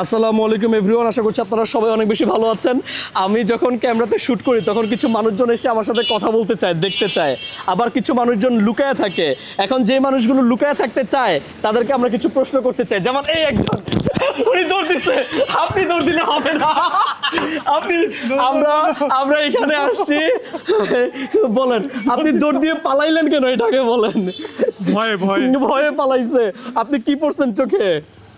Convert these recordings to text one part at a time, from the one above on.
আসসালামু আলাইকুম এভরিওয়ান, আশা করছি আপনারা সবাই অনেক বেশি ভালো আছেন। আমি যখন ক্যামেরাতে শ্যুট করি তখন কিছু মানুষজন এসে আমার সাথে কথা বলতে চায়, দেখতে চায়, আবার কিছু মানুষজন লুকায় থাকে। এখন যে মানুষগুলো লুকায় থাকতে চায় তাদেরকে আমরা কিছু প্রশ্ন করতে চাই। যেমন এই একজন, উনি দৌড় দিচ্ছে, আপনি দৌড় দিলে হবে না। আপনি আমরা এখানে আসছি, বলেন আপনি দৌড় দিয়ে পালাইলেন কেন? এটাকে বলেন। ভয়ে ভয়ে ভয়ে পালাইছে। আপনি কি পড়ছেন চোখে?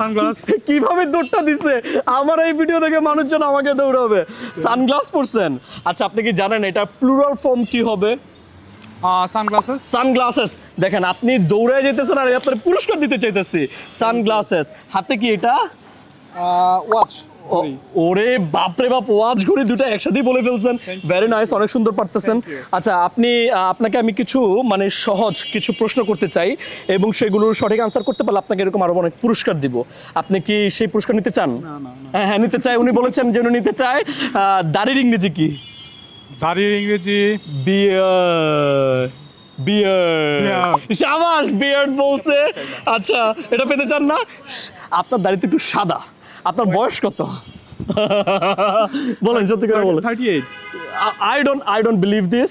সানগ্লাস। কিভাবে দৌড়টা দিছে? আমার এই ভিডিও দেখে মানুষজন আমাকে দৌড়াবে। সানগ্লাস পরছেন? আচ্ছা, আপনি কি জানেন এটা প্লুরাল ফর্ম কি হবে? সানগ্লাসেস। সানগ্লাসেস। দেখেন, আপনি দৌড়ে যেতেছেন আর আপনার পুরস্কার দিতে চাইতেছি। সানগ্লাসেস। হাতে কি এটা? ওয়াচ। ওরে বাপরে বাপ, ওয়াচ ঘড়ি দুটো একসাথেই বলে ফেলছেন। ভেরি নাইস, অনেক সুন্দর পারতেছেন। আচ্ছা, আপনাকে আমি কিছু মানে সহজ কিছু প্রশ্ন করতে চাই এবং সেগুলোর সঠিক আনসার করতে পারলে আপনাকে এরকম আরো অনেক পুরস্কার দিব। আপনি কি সেই পুরস্কার নিতে চান? হ্যাঁ হ্যাঁ, নিতে চাই। উনি বলেছেন যে উনি নিতে চায়। দাড়ির ইংরেজি কি? দাড়ির ইংরেজি বিয়ার্ড। শাবাশ, বিয়ার্ড বলছে। আচ্ছা, এটা পেতে চান না? আপনার দাড়ি তো একটু সাদা। আপনার বয়স কত? বলেন, সত্যি করে বলেন। 38। I don't believe this.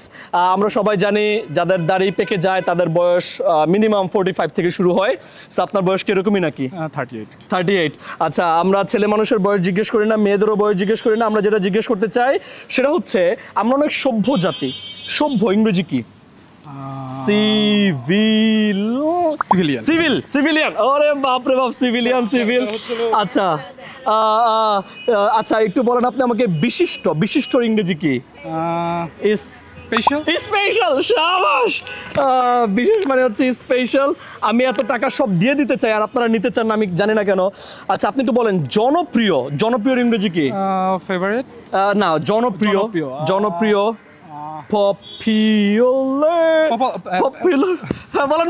আমরা সবাই জানি যাদের দাড়ি পেকে যায় তাদের বয়স মিনিমাম 45 থেকে শুরু হয়। সো আপনার বয়স কি এরকমই নাকি? 38। আচ্ছা, আমরা ছেলে মানুষের বয়স জিজ্ঞেস করি না, মেয়েদেরও বয়স জিজ্ঞেস করি না। আমরা যেটা জিজ্ঞেস করতে চাই সেটা হচ্ছে, আমরা অনেক সভ্য জাতি। সভ্য ইংরেজি কি? সিভিলিয়ান। ওরে বাপরে বাপ, সিভিলিয়ান। আচ্ছা আচ্ছা, একটু বলেন আপনি আমাকে বিশিষ্ট ইংরেজি কি? স্পেশাল। শাবাশ। বিশেষ মানে হচ্ছে স্পেশাল। আমি এত টাকা সব দিয়ে দিতে চাই আর আপনারা নিতে চান না, আমি জানি না কেন। আচ্ছা, আপনি একটু বলেন জনপ্রিয় ইংরেজি কি? ফেভারিট না, জনপ্রিয়। পপুলার। হ্যাঁ, বলেন।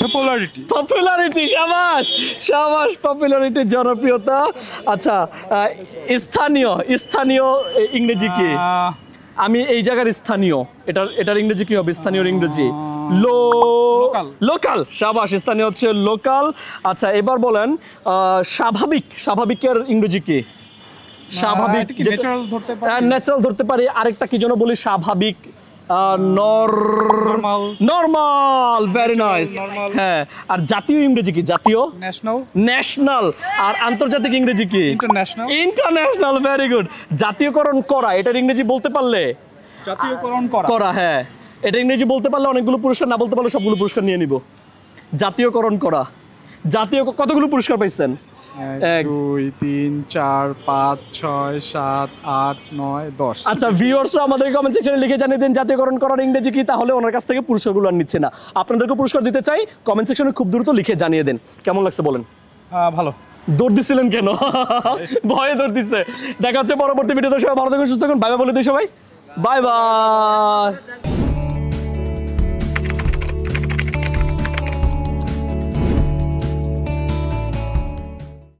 পপুলারিটি। শাবাশ। পপুলারিটি, জনপ্রিয়তা। আচ্ছা, স্থানীয় ইংরেজি কি? আমি এই জায়গার স্থানীয়, এটার ইংরেজি কি হবে? স্থানীয় ইংরেজি লোকাল। শাবাশ, স্থানীয় হচ্ছে লোকাল। আচ্ছা, এবার বলেন স্বাভাবিকের ইংরেজি কি? স্বাভাবিক ন্যাচারাল ধরতে পারি। আরেকটা কি যেন বলি? স্বাভাবিক। নরমাল। Very nice. হ্যাঁ, আর জাতীয় ইংরেজি কি? জাতীয় ন্যাশনাল। আর আন্তর্জাতিক ইংরেজি কি? ইন্টারন্যাশনাল। Very good. জাতীয়করণ করা, এটার ইংরেজি বলতে পারলে? জাতীয়করণ করা। হ্যাঁ, এটা ইংরেজি বলতে পারলে অনেকগুলো পুরস্কার, না বলতে পারলে সবগুলো পুরস্কার নিয়ে নিব। জাতীয়করণ করা। কতগুলো পুরস্কার পাইছেন? 1 2 3 4 5 6 7 8 9 10। আচ্ছা, ভিউয়ার্সরা আমাদের কমেন্ট সেকশনে লিখে জানিয়ে দেন জাতীয়করণ করার ইংরেজি কি, তাহলে ওনার কাছ থেকে পুরস্কারগুলো আর নিচ্ছে না। আপনাদেরকে পুরস্কার দিতে চাই, কমেন্ট সেকশনে খুব দ্রুত লিখে জানিয়ে দেন। কেমন লাগছে বলেন? ভালো। দৌড় দিছিলেন কেন? ভয়ে দৌড় দিচ্ছে। দেখা হচ্ছে পরবর্তী ভিডিওতে। সবাই ভালো থাকুন, সুস্থ থাকুন। বাই বাই বলে দিই সবাই। Bye bye.